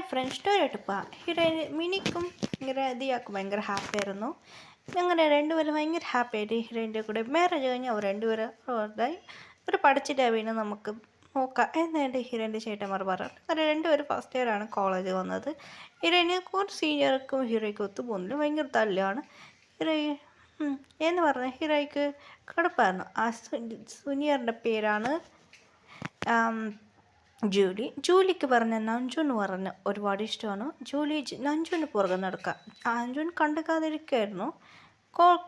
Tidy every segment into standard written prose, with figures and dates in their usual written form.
Hi friends ടൊയോട്ടപ്പ heroine മിനിക്കും ദിയാക്കും ഭയങ്കര happy ആയിരുന്നു. അങ്ങനെ രണ്ടുപേരും ഭയങ്കര ഹാപ്പി ആയിട്ട് ഹീറോയിൻ്റെ കൂടെ മാരേജ് കഴിഞ്ഞ് അവർ രണ്ടുപേരും ഇതായി ഒരു പഠിച്ചിട്ട് വീണ് നമുക്ക് നോക്കാം എന്ന് എൻ്റെ ഹീറോയിൻ്റെ ചേട്ടന്മാർ പറഞ്ഞു. അങ്ങനെ രണ്ടുപേരും ഫസ്റ്റ് ഇയറാണ് കോളേജ് വന്നത്. ഹീറോയിന് കുറച്ച് സീനിയർക്കും ഹീറോയ്ക്കും ഒത്തു പോകുന്നില്ല, ഭയങ്കര തല്ലാണ്. ഹീറോയി എന്ന് പറഞ്ഞാൽ ഹീറോയ്ക്ക് കടുപ്പായിരുന്നു. ആ സുനിയറിൻ്റെ പേരാണ് ജൂലിക്ക് പറഞ്ഞ നഞ്ചുന്ന് പറഞ്ഞ ഒരുപാട് ഇഷ്ടമാണ്. നഞ്ചുവിന് പുറകെ നടക്കുക. നഞ്ചുൻ കണ്ടുക്കാതിരിക്കുമായിരുന്നു.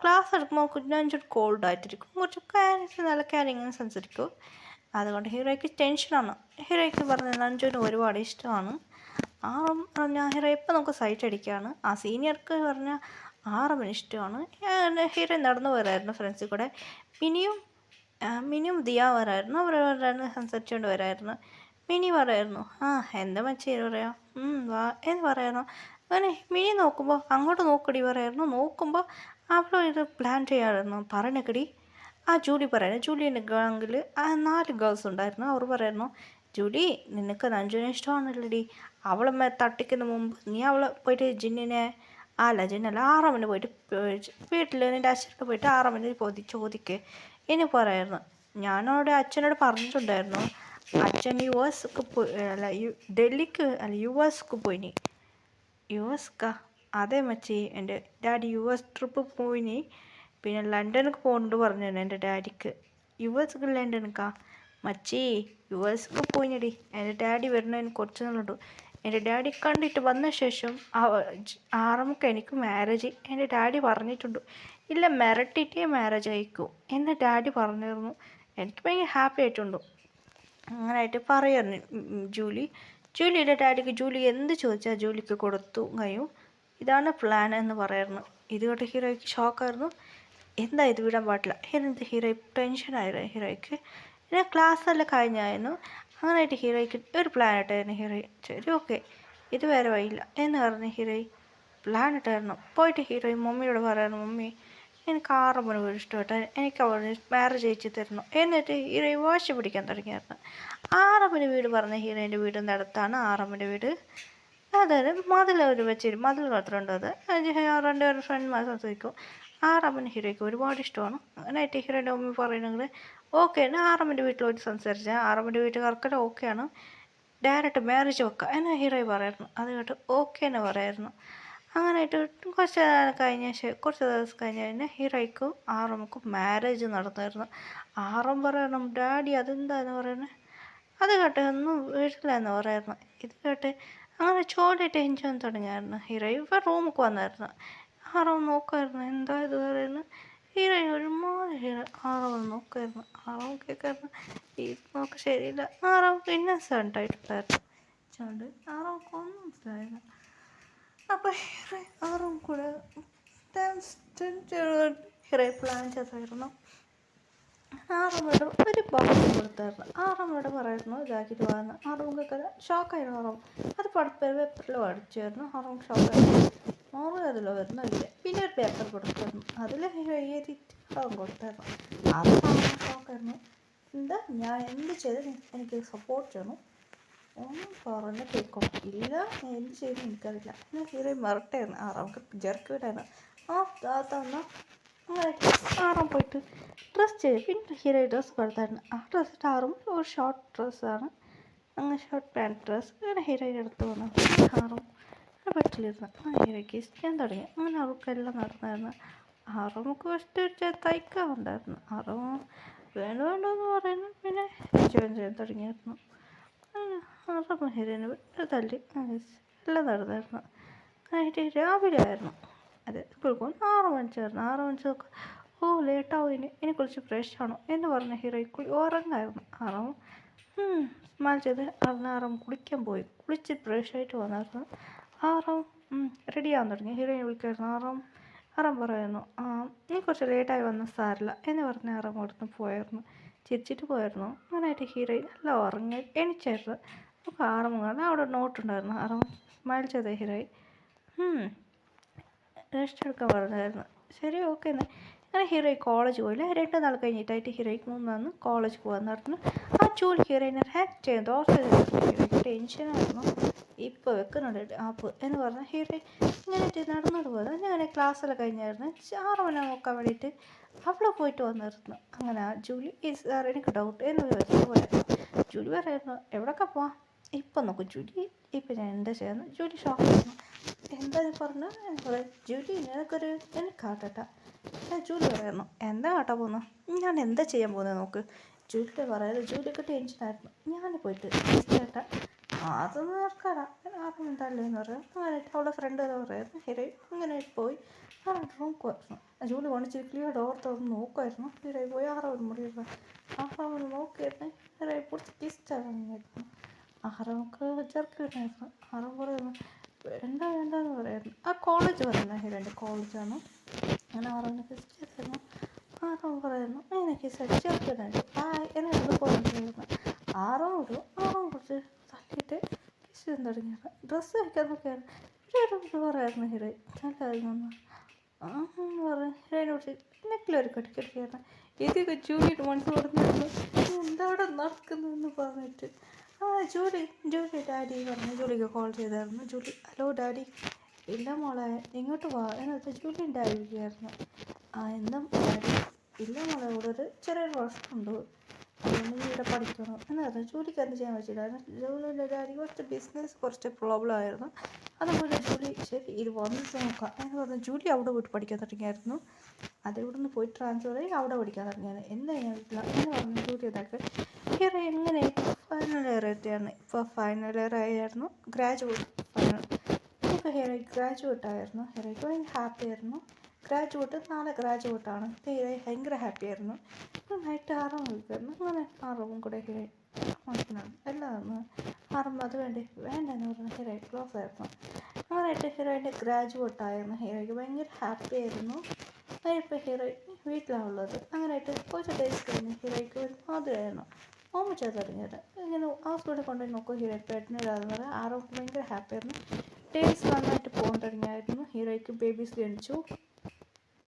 ക്ലാസ് എടുക്കുമ്പോൾ നഞ്ചുൻ കോൾഡായിട്ടിരിക്കും, കുറച്ച് നല്ല കാര്യങ്ങൾ സംസാരിക്കും. അതുകൊണ്ട് ഹീറോയ്ക്ക് ടെൻഷനാണ്. ഹീറോയ്ക്ക് പറഞ്ഞ നഞ്ചുവിന് ഒരുപാട് ഇഷ്ടമാണ്. പറഞ്ഞാൽ ഹീറോ ഇപ്പം നമുക്ക് സൈറ്റ് അടിക്കുകയാണ്. ആ സീനിയർക്ക് പറഞ്ഞാൽ ആറമിന് ഇഷ്ടമാണ്. ഹീറോ നടന്നു വരായിരുന്നു ഫ്രണ്ട്സിൽ കൂടെ. മിനിയും ദിയ വരായിരുന്നു. അവർ സംസാരിച്ചുകൊണ്ട് വരായിരുന്നു. മിനി പറയായിരുന്നു, എന്താ മച്ചി പറയാം, വാ എന്ന് പറയായിരുന്നു. അങ്ങനെ മിനി നോക്കുമ്പോൾ അങ്ങോട്ട് നോക്കടി പറയായിരുന്നു. നോക്കുമ്പോൾ അവൾ ഇത് പ്ലാൻ ചെയ്യാമായിരുന്നു. പറഞ്ഞക്കടി ജൂലി പറയായിരുന്നു. ജൂലിൻ്റെ ഗാങ്ങിൽ 4 ഗേൾസ് ഉണ്ടായിരുന്നു. അവർ പറയായിരുന്നു, ജൂലി നിനക്ക് നഞ്ചുവിനെ ഇഷ്ടമാണല്ലടി, അവളെ തട്ടിക്കുന്ന മുമ്പ് നീ അവളെ പോയിട്ട് ജിന്നല്ല ആറമ്മന് പോയിട്ട് വീട്ടിൽ നിൻ്റെ അച്ഛനോട് പോയിട്ട് ആറമ്മന് ചോദിക്ക് ഇനി പറയായിരുന്നു. ഞാനവിടെ അച്ഛനോട് പറഞ്ഞിട്ടുണ്ടായിരുന്നു, അച്ഛൻ യുഎസ്ക്ക് പോയിനി. യുഎസ്ക്കാ? അതെ മച്ചി, എൻ്റെ ഡാഡി US ട്രിപ്പ് പോയിനി. പിന്നെ ലണ്ടനിക്ക് പോകുന്നുണ്ട് പറഞ്ഞു എൻ്റെ ഡാഡിക്ക്. യുഎസ്ക്ക് ലണ്ടനിക്കാ? മച്ചി യുഎസ്ക്ക് പോയിനടി. എൻ്റെ ഡാഡി വരുന്നതിന് കുറച്ച് നാളുണ്ട്. എൻ്റെ ഡാഡി കണ്ടിട്ട് വന്ന ശേഷം ആറമ്മക്ക് എനിക്ക് മാരേജ് എൻ്റെ ഡാഡി പറഞ്ഞിട്ടുണ്ട്. ഇല്ല മിരട്ടിട്ടേ മാരേജ് അയക്കൂ എന്ന് ഡാഡി പറഞ്ഞിരുന്നു. എനിക്ക് ഭയങ്കര ഹാപ്പി ആയിട്ടുണ്ട്. അങ്ങനായിട്ട് പറയായിരുന്നു ജൂലിയുടെ ഡാഡിക്ക് ജൂലി എന്ത് ചോദിച്ചാൽ ജൂലിക്ക് കൊടുത്തു കഴിയും. ഇതാണ് പ്ലാൻ എന്ന് പറയായിരുന്നു. ഇത് കേട്ട് ഹീറോയ്ക്ക് ഷോക്കായിരുന്നു. എന്താ ഇത് വിടാൻ പാടില്ല എന്ത് ഹീറോ ടെൻഷനായിരുന്നു ഹീറോയ്ക്ക്. പിന്നെ ക്ലാസ്സെല്ലാം കഴിഞ്ഞായിരുന്നു. അങ്ങനെയായിട്ട് ഹീറോയ്ക്ക് ഒരു പ്ലാൻ ഇട്ടായിരുന്നു. ഹീറോയി ശരി ഓക്കെ ഇത് വേറെ വഴിയില്ല എന്ന് പറഞ്ഞ് ഹീറോയി പ്ലാൻ ഇട്ടായിരുന്നു. പോയിട്ട് ഹീറോയി മമ്മിയോട് പറയായിരുന്നു, മമ്മി എനിക്ക് ആറമ്മന് വീട് ഇഷ്ടപ്പെട്ട എനിക്ക് അവൾ മാരേജ് അയച്ചു തരണം. എന്നിട്ട് ഹീറോയി വാശി പിടിക്കാൻ തുടങ്ങിയായിരുന്നു. ആറമ്മൻ്റെ വീട് പറഞ്ഞ ഹീറോയിൻ്റെ വീടിൻ്റെ അടുത്താണ് ആറമ്മൻ്റെ വീട്. അതായത് മതിൽ മാത്രമുണ്ട്. അത് രണ്ടുപേരും ഫ്രണ്ട്മാർ സംസാരിക്കും. ആറമ്മന് ഹീറോയ്ക്ക് ഒരുപാട് ഇഷ്ടമാണ്. അങ്ങനെയായിട്ട് ഹീറോയിൻ്റെ മമ്മി പറയുന്നത് ഓക്കെ ആറമ്മൻ്റെ വീട്ടിൽ പോയിട്ട് സംസാരിച്ചാൽ ആറമ്മൻ്റെ വീട്ടുകാർക്കെല്ലാം ഓക്കെയാണ്, ഡയറക്റ്റ് മാരേജ് വെക്കുക എന്നാൽ ഹീറോയി പറയായിരുന്നു. അത് കേട്ട് ഓക്കെ എന്ന് പറയായിരുന്നു. അങ്ങനെയായിട്ട് കുറച്ച് ദിവസം കഴിഞ്ഞ് ഹീറോയ്ക്കും ആറമ്മക്കും മാരേജ് നടന്നായിരുന്നു. ആറം പറയണം, ഡാഡി അതെന്താന്ന് പറയുന്നത്. അത് കേട്ട് ഒന്നും വീട്ടിലെന്ന് പറയായിരുന്നു. ഇത് കേട്ട് അങ്ങനെ ചോടി ടെൻഷൻ തുടങ്ങിയായിരുന്നു. ഹീറോയി ഇവ റൂമിൽ വന്നായിരുന്നു. ആറം നോക്കുമായിരുന്നു, എന്താ ഇത് പറയുന്നത്. ഹീറോയിൻ ഒരുമാതിരി ആറം നോക്കുമായിരുന്നു. ആറം കേൾക്കായിരുന്നു, ഇത് നോക്ക് ശരിയില്ല. ആറം ഇന്നസെൻ്റ് ആയിട്ടുണ്ടായിരുന്നു. ചോണ്ട് ആറമ്മക്ക് ഒന്നും മനസ്സിലായില്ല. അപ്പോൾ ആറും കൂടെ ഹീറോ പ്ലാൻ ചെയ്തായിരുന്നു. ആറമ്മയോട് ഒരു ബോക്സ് കൊടുത്തായിരുന്നു. ആറമ്മയോട് പറയായിരുന്നു ഇതാക്കിയിട്ട് പോകുന്നത്. ആറമ്മക്ക് ഷോക്കായിരുന്നു. ആറം അത് പേപ്പറിൽ പഠിച്ചായിരുന്നു. ആറം ഷോക്കായിരുന്നു. അതിൽ വരുന്നില്ല. പിന്നെ ഒരു പേപ്പർ കൊടുത്തായിരുന്നു. അതിൽ എഴുതിയിട്ട് ആറം കൊടുത്തായിരുന്നു. ആറം ഷോക്കായിരുന്നു. എന്താ ഞാൻ എന്ത് ചെയ്ത് എനിക്ക് സപ്പോർട്ട് ചെയ്യണം ഒന്നും പറഞ്ഞ് കേൾക്കും ഇല്ല, എന്ത് ചെയ്തു എനിക്കറിയില്ല. എന്നാൽ ഹീറോ മിരട്ടായിരുന്നു. ആറാമക്ക് ജെർക്ക് വിടായിരുന്നു. തന്നാൽ അങ്ങനെ ആറാം പോയിട്ട് ഡ്രസ്സ് ചെയ്ത് പിന്നെ ഹീറോ ഡ്രസ്സ് കൊടുത്തായിരുന്നു. ആ ഡ്രസ്സ് ആറും ഒരു ഷോർട്ട് ഡ്രസ്സാണ്. അങ്ങനെ ഷോർട്ട് പാൻറ്റ് ഡ്രസ്സ് അങ്ങനെ ഹീറോയുടെ അടുത്ത് വന്നു. ആറും പറ്റിലിരുന്നു. ഹീറോയ്ക്ക് ഇഷ്ടം തുടങ്ങി. അങ്ങനെ അവർക്കെല്ലാം നടന്നായിരുന്നു. ആറുമൊക്കെ ഫസ്റ്റ് തയ്ക്കാറുണ്ടായിരുന്നു. ആറും വേണ്ടെന്ന് പറയുന്നു. പിന്നെ ജോയിൻ ചെയ്യാൻ തുടങ്ങിയായിരുന്നു. ആറമ്മ ഹീറോയിന് തല്ലി എല്ലാം നടന്നായിരുന്നു. അതിനായിട്ട് രാവിലെ ആയിരുന്നു. അതെ സ്കൂളിൽ പോകും. 6 മണിച്ചായിരുന്നു. 6 മണിച്ച് നോക്കുക, ലേറ്റാവും ഇനി കുളിച്ച് ഫ്രഷ് ആണോ എന്ന് പറഞ്ഞ ഹീറോയ്ക്ക് ഉറങ്ങായിരുന്നു. ആറാം സ്മാൽ ചെയ്ത് ആറാം കുളിക്കാൻ പോയി. കുളിച്ച് ഫ്രഷായിട്ട് വന്നായിരുന്നു. ആറാം റെഡിയാകാൻ തുടങ്ങി. ഹീറോയിനെ വിളിക്കായിരുന്നു. ആറാം പറയുന്നു, നീ കുറച്ച് ലേറ്റായി വന്ന സാരില്ല എന്ന് പറഞ്ഞ് ആറാം അവിടുന്ന് പോയായിരുന്നു. ചിരിച്ചിട്ട് പോയായിരുന്നു. അങ്ങനെയായിട്ട് ഹീറോയിൻ എല്ലാം ഉറങ്ങി എണിച്ചായിരുന്നു. അപ്പോൾ ആറാം കാണാൻ അവിടെ നോട്ടുണ്ടായിരുന്നു. ആറാം സ്മൈൽ ചെയ്ത ഹീറോയിൻ റെസ്റ്റ് എടുക്കാൻ പറഞ്ഞായിരുന്നു. ശരി ഓക്കെ അങ്ങനെ ഹീറോ കോളേജ് പോയില്ല. 2 നാൾ കഴിഞ്ഞിട്ടായിട്ട് ഹീറോയ്ക്ക് 3 കോളേജ് പോകാൻ പറഞ്ഞു. ആ ജോലി ഹീറോയിനെ ഹാക്ക് ചെയ്യാൻ ഹീറോയ്ക്ക് ടെൻഷനായിരുന്നു. ഇപ്പോൾ വെക്കുന്നുണ്ട് ആപ്പ് എന്ന് പറഞ്ഞാൽ ഹീറോ ഇങ്ങനെ നടന്നിട്ട് പോകുന്നത്. അങ്ങനെ ക്ലാസ്സെല്ലാം കഴിഞ്ഞായിരുന്നു. 6 മണി നോക്കാൻ വേണ്ടിയിട്ട് അവളെ പോയിട്ട് വന്നിരുന്നു. അങ്ങനെ ആ ജൂലി സാർ എനിക്ക് ഡൗട്ട് എന്ന് പോയായിരുന്നു. ജൂലി പറയായിരുന്നു എവിടെയൊക്കെ പോവാം. ഇപ്പം നോക്കും ജൂലി ഇപ്പം ഞാൻ എന്താ ചെയ്യുന്നത്. ജൂലി ഷോക്കായിരുന്നു. എന്താന്ന് പറഞ്ഞാൽ ജൂലി നിനക്കൊരു എനിക്ക് കാട്ടട്ടാ. ജൂലി പറയുന്നു എന്താ കാട്ടാൻ പോകുന്നു. ഞാൻ എന്താ ചെയ്യാൻ പോകുന്നത് നോക്ക്. ജൂലി പറയാതെ ജൂലിയൊക്കെ ടെൻഷനായിരുന്നു. ഞാൻ പോയിട്ട് ചേട്ടാ അതൊന്നും നടക്കാടാ ആരും ഉണ്ടല്ലോ എന്ന് പറയാം. അങ്ങനെ അവളുടെ ഫ്രണ്ട് പറയായിരുന്നു ഹീറോ ഇങ്ങനെ പോയി നോക്കുമായിരുന്നു. ജൂലി വണിച്ചിരിക്കലിയോ ഡോർ തുറന്ന് നോക്കുമായിരുന്നു. ഹീറോ പോയി ആറാമത് മുറിയിരുന്നു. ആറാമത് നോക്കിയായിരുന്നു. ഹീറോ പൊടിച്ച് കിസ്റ്റായിരുന്നു. ആറാമക്ക് ചെറുക്കിട്ടായിരുന്നു. ആറാം പറയുന്നു വേണ്ടെന്ന് പറയായിരുന്നു. ആ കോളേജ് പറയുന്നത് ഹീറോൻ്റെ കോളേജാണ്. അങ്ങനെ ആറാമിന് കിസ് ചെയ്തായിരുന്നു. ആറാം പറയുന്നു എനിക്ക് ചെറുക്കിട്ടായിരുന്നു. എന്നെ പോയിരുന്നു. ആറാം കുറച്ച് തല്ലിയിട്ട് കിസ് ചെയ്യാൻ തുടങ്ങിയത്. ഡ്രസ്സ് വയ്ക്കാൻ നോക്കിയായിരുന്നു. പറയായിരുന്നു ഹീറോ നല്ലതായിരുന്നു പറഞ്ഞു. ഹീറോയിനെ നെക്കിലൊരു കടിക്കടിക്കായിരുന്നു. ഇതൊക്കെ ജൂലിയുടെ മനസ്സ് പറഞ്ഞിരുന്നു എന്താവിടെ നടക്കുന്നതെന്ന് പറഞ്ഞിട്ട്. ജൂലി ഡാഡി പറഞ്ഞു. ജൂലിക്ക് കോൾ ചെയ്തായിരുന്നു. Julie hello daddy. ഇല്ല മോളെ ഇങ്ങോട്ട് വാ എന്ന് വെച്ചാൽ ജൂലിയും ഡാഡി ഇരിക്കുകയായിരുന്നു. എന്താ ഡാഡി. ഇല്ല മോളെ ഇവിടെ ഒരു ചെറിയൊരു പ്രശ്നമുണ്ട്. അതുകൊണ്ട് നീ ഇവിടെ പഠിക്കണം എന്ന് പറഞ്ഞു. ജൂലിക്ക് എന്ത് ചെയ്യാൻ പറ്റില്ലായിരുന്നു. ജൂലിയുടെ ഡാഡി കുറച്ച് പ്രോബ്ലം ആയിരുന്നു. അതുപോലെ ജൂലി ശരി ഇത് വന്നിട്ട് നോക്കാം എന്ന് പറഞ്ഞു. ജൂലി അവിടെ പോയിട്ട് പഠിക്കാൻ തുടങ്ങിയായിരുന്നു. അതിവിടെ നിന്ന് പോയി ട്രാൻസ്ഫർ ആയി അവിടെ പഠിക്കാൻ തുടങ്ങിയാണ്. എന്താ ഞാൻ വീട്ടില്ല എന്ന് പറഞ്ഞു. ജൂലി ഇതൊക്കെ ഹീറോ എങ്ങനെ ഫൈനൽ ഇയർ എത്തിയാണ്. ഇപ്പോൾ ഫൈനൽ ഇയർ ആയിരുന്നു. ഗ്രാജുവേറ്റ് ഫൈനൽ ഇപ്പോൾ ഹീറോ ഗ്രാജുവേറ്റ് ആയിരുന്നു. ഹീറോയ്ക്ക് ഭയങ്കര ഹാപ്പി ആയിരുന്നു. നാളെ ഗ്രാജുവേറ്റാണ്. ഹീറോ ഭയങ്കര ഹാപ്പി ആയിരുന്നു. നന്നായിട്ട് ആറാം വിളിക്കായിരുന്നു. അങ്ങനെ ആറും കൂടെ ഹീറോ മനസ്സിലാണ് എല്ലാം ആറും അത് വേണ്ടെന്ന് പറഞ്ഞ ഹീറോ ക്ലോസ് ആയിരുന്നു. അങ്ങനെയായിട്ട് ഹീറോയിൻ്റെ ഗ്രാജുവേറ്റ് ആയിരുന്നു. ഹീറോയ്ക്ക് ഭയങ്കര ഹാപ്പി ആയിരുന്നു. ഇപ്പോൾ ഹീറോ വീട്ടിലാണ് ഉള്ളത്. അങ്ങനെയായിട്ട് കുറച്ച് ഡേയ്സ് കഴിഞ്ഞ് ഹീറോയ്ക്ക് ഒരു മാതിരിയായിരുന്നു. ഓമിച്ചാൽ തുടങ്ങിയത് ഇങ്ങനെ ഹോസ്പിറ്റലിൽ കൊണ്ടുപോയി നോക്കും. ഹീറോ പ്രഗ്നൻ്റ് പറയാം. ആറും ഭയങ്കര ഹാപ്പി ആയിരുന്നു. ഡേയ്സ് നന്നായിട്ട് പോകാൻ തുടങ്ങിയായിരുന്നു. ഹീറോയ്ക്ക് ബേബീസ് ജനിച്ചു.